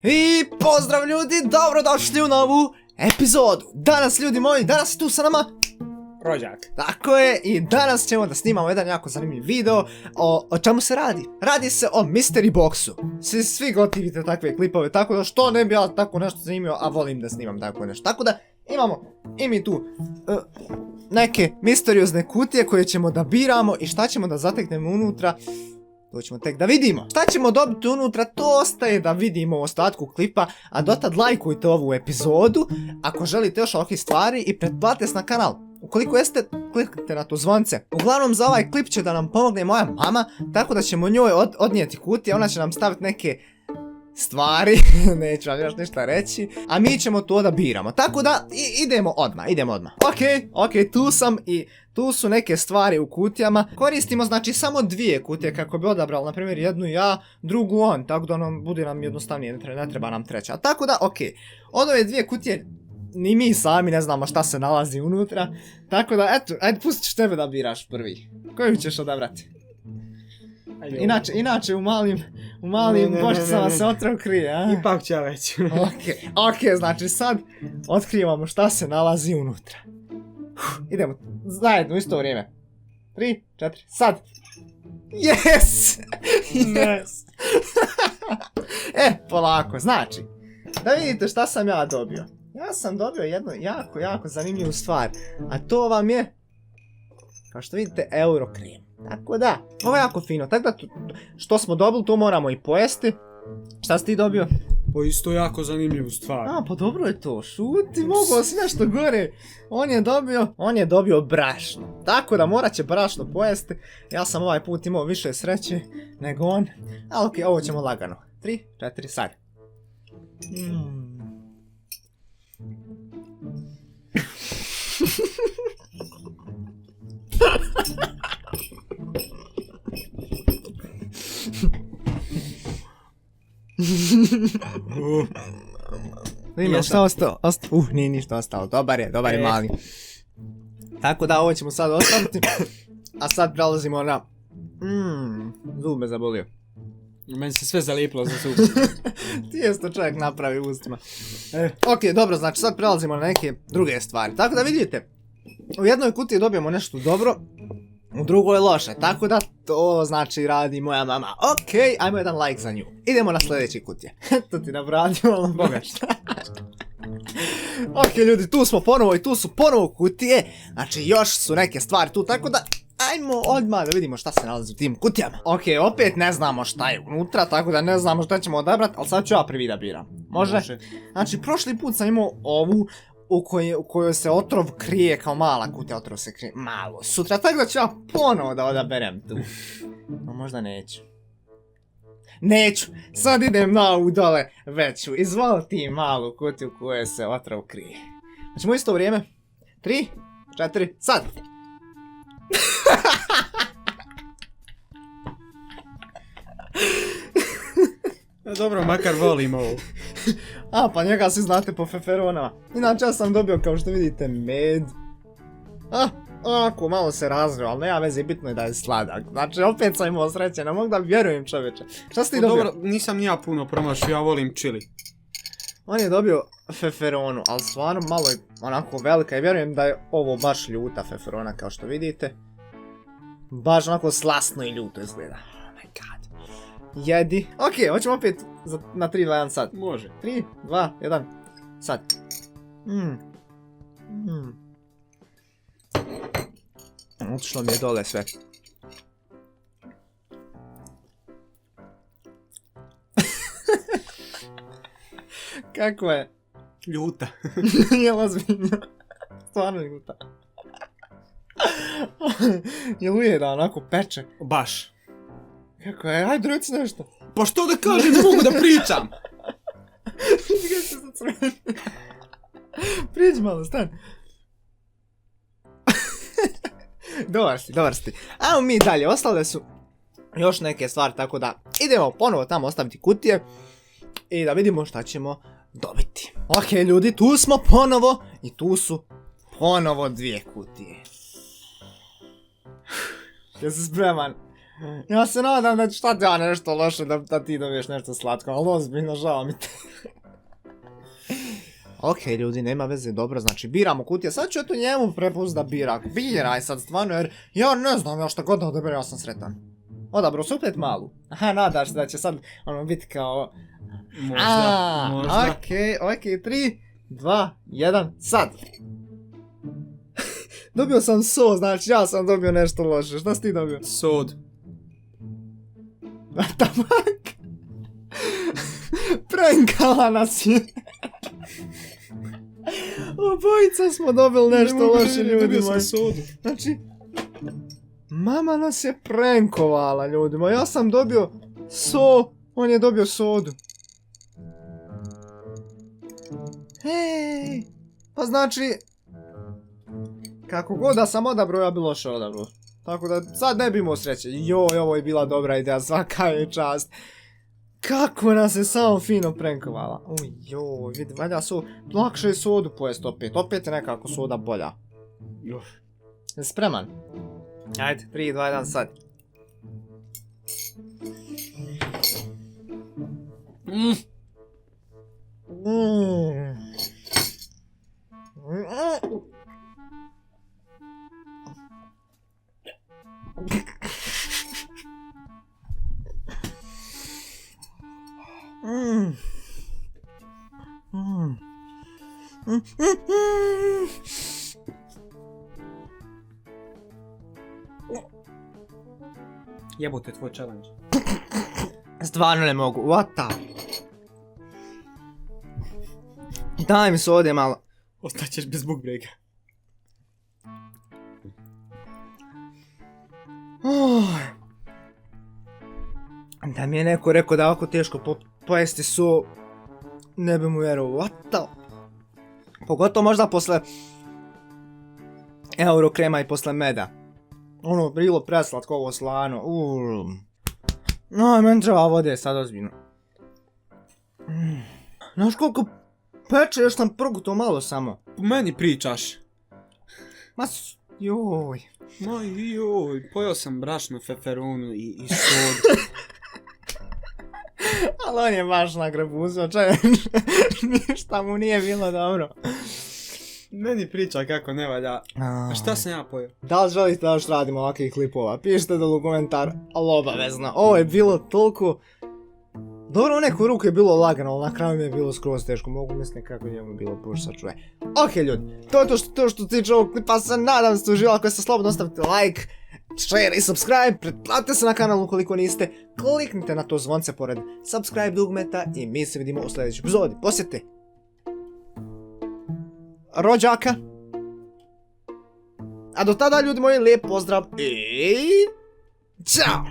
I pozdrav ljudi, dobrodošli u novu epizodu. Danas ljudi moji, danas je tu sa nama Rođak. Tako je, i danas ćemo da snimamo jedan jako zanimljiv video. O čemu se radi? Radi se o Mystery Boxu. Svi gotivite takve klipove, tako da što ne bi ja tako nešto zanimljivo, a volim da snimam tako nešto. Tako da imamo i mi tu neke misteriozne kutije koje ćemo da biramo i šta ćemo da zateknemo unutra. To ćemo tek da vidimo. Šta ćemo dobiti unutra, to ostaje da vidimo u ostatku klipa, a dotad lajkujte ovu epizodu ako želite još ovakvih stvari i pretplatite se na kanal. Ukoliko jeste, kliknite na to zvonce. Uglavnom za ovaj klip će da nam pomogne moja mama, tako da ćemo njoj odnijeti kutije, ona će nam staviti neke stvari, neću vam još ništa reći, a mi ćemo to da biramo. Tako da idemo odmah. Ok, tu sam i tu su neke stvari u kutijama. Koristimo znači samo dvije kutije kako bi odabrali, na primjer jednu ja, drugu on, tako da bude nam jednostavnije, ne treba nam treća. Tako da ok, od ove dvije kutije ni mi sami ne znamo šta se nalazi unutra, tako da eto, ajde pustit ću tebe da biraš prvi. Koju ćeš odabrati? Inače u malim bočicama se otrov krije, a? Ipak će ja već. Ok, znači sad otkrivamo šta se nalazi unutra. Idemo zajedno u isto vrijeme. 3, 4, sad! Yes! Polako, znači, da vidite šta sam ja dobio. Ja sam dobio jednu jako zanimljivu stvar, a to vam je, kao što vidite, Eurokrem. Tako da, ovo je jako fino, tako da što smo dobili to moramo i pojesti. Šta si ti dobio? Po isto jako zanimljivu stvar. Pa dobro je to, šuti, mogao si nešto gore. On je dobio brašno, tako da morat će brašno pojesti. Ja sam ovaj put imao više sreće nego on, ali ok, ovo ćemo lagano. 3, 4, sad. Nije šta ostalo? Nije ništa ostalo, dobar je mali. Tako da ovo ćemo sad ostaviti. A sad prelazimo na... Zub me zabolio. Meni se sve zalijepilo za zub. Ti je to čovjek napravi ustima. Ok, dobro, znači sad prelazimo na neke druge stvari. Tako da vidite, u jednoj kutiji dobijemo nešto dobro, u drugoj loše, tako da to znači radi moja mama. Ok, ajmo jedan like za nju. Idemo na sljedeće kutije. To ti nabradio, ali boga šta. Ok ljudi, tu smo ponovo i tu su ponovo kutije. Znači još su neke stvari tu, tako da ajmo odmah da vidimo šta se nalazi u tim kutijama. Ok, opet ne znamo šta je unutra, tako da ne znamo šta ćemo odabrati, ali sad ću ja prvi da biram. Može? Znači prošli put sam imao ovu u kojoj se otrov krije kao mala kutija, otrov se krije malo sutra, tako da ću ja ponovo da odaberem tu. No možda neću. Neću, sad idem na ovu dole veću, izvoli ti malu kutiju u kojoj se otrov krije. Znači u isto vrijeme, 3, 4, sad! Dobro, makar volim ovo. Pa njega svi znate po feferonama. Inače ja sam dobio, kao što vidite, med. Onako, malo se razvio, ali nema veze, bitno je da je sladak. Znači, opet sam imao sreće, ne mogu da vjerujem čoveče. Šta si ti dobio? Dobro, nisam ja puno promašio, ja volim čili. On je dobio feferonu, ali stvarno malo je onako velika i vjerujem da je ovo baš ljuta feferona, kao što vidite. Baš onako slasno i ljuto izgleda. Oh my god. Jedi. Ok, hoćemo opet na 3, 2, 1 sad. Može. 3, 2, 1, sad. Otišlo mi je dole sve. Kako je? Ljuta. Nije ozbiljno. Stvarno ljuta. Je ujeda, onako peče. Baš. Kako je? Ajde reci nešto. Pa što da kažem, ne mogu da pričam. Priđi malo, stan. Dobar si. Ajmo mi dalje, ostale su još neke stvari, tako da idemo ponovo tamo ostaviti kutije i da vidimo šta ćemo dobiti. Ok ljudi, tu smo ponovo i tu su ponovo dvije kutije. Jesi spreman? Ja se nadam da ću šta ja nešto loše da ti dobiješ nešto slatko, ali ozbiljno žao mi te. Ok, ljudi, nema veze, dobro, znači biramo kutije, sad ću eto njemu prepust da bira. Biraj sad stvarno, jer ja ne znam, ja šta god da odabiram, ja sam sretan. Odabro, suplet malu. Aha, nadaš se da će sad, ono, biti kao... Možda. Okej, 3, 2, 1, sad! Dobio sam so, znači ja sam dobio nešto loše, šta si ti dobio? Sod. Tamak! Prankala nas je! Obojica smo dobili nešto loše, ljudi Dobio moji. sam sodu. Znači, mama nas je prankovala, ljudi moji. Ja sam dobio so, on je dobio sodu. Hej, pa znači, kako god da sam odabrao, ja bi loše odabrao. Tako da sad ne bi imao sreće. Joj, ovo je bila dobra ideja, svaka je čast. Kako nas je samo fino prankovala. Uj, joj, vidi, valjda su lakše sodu pojest opet. Opet je nekako soda bolja. Jesi spreman? Ajde, 3, 2, 1, sad. Jebote tvoj challenge. Stvarno ne mogu, what the... Daj mi sode malo. Ostaćeš bez book breaka. Da mi je neko rekao da je ovako teško pojesti so, ne bi mu vjerovao, what the... Pogotovo možda posle Eurokrema i posle meda. Ono, bilo preslatko, ovo slano, No, meni treba vode sad ozbiljno. Znaš koliko peče, još sam proguto malo samo. Po meni pričaš. Joj. Ma joj, pojao sam brašnu, feferonu i sodu. Ali on je baš na grebuzo, ništa mu nije bilo dobro. Meni priča kako ne valja. A šta sam ja pojao? Da li želite da još radimo ovakvih klipova? Pišite dole u komentar, ali obavezno. Ovo je bilo toliko... Dobro, u neku ruku je bilo lagano, ali na kraju mi je bilo skroz teško. Mogu misliti kako njemu bilo pušta čuje. Ok, ljudi, to je to što tiče ovog klipa. Se nadam da ste uživali. Ako ste, slobodno ostavite like, share i subscribe. Pretplatite se na kanal ukoliko niste. Kliknite na to zvonce pored subscribe dugmeta i mi se vidimo u sljedećoj epizodi. Posjetite rođaka. A do tada, ljudi moji, lijep pozdrav i... Ćao!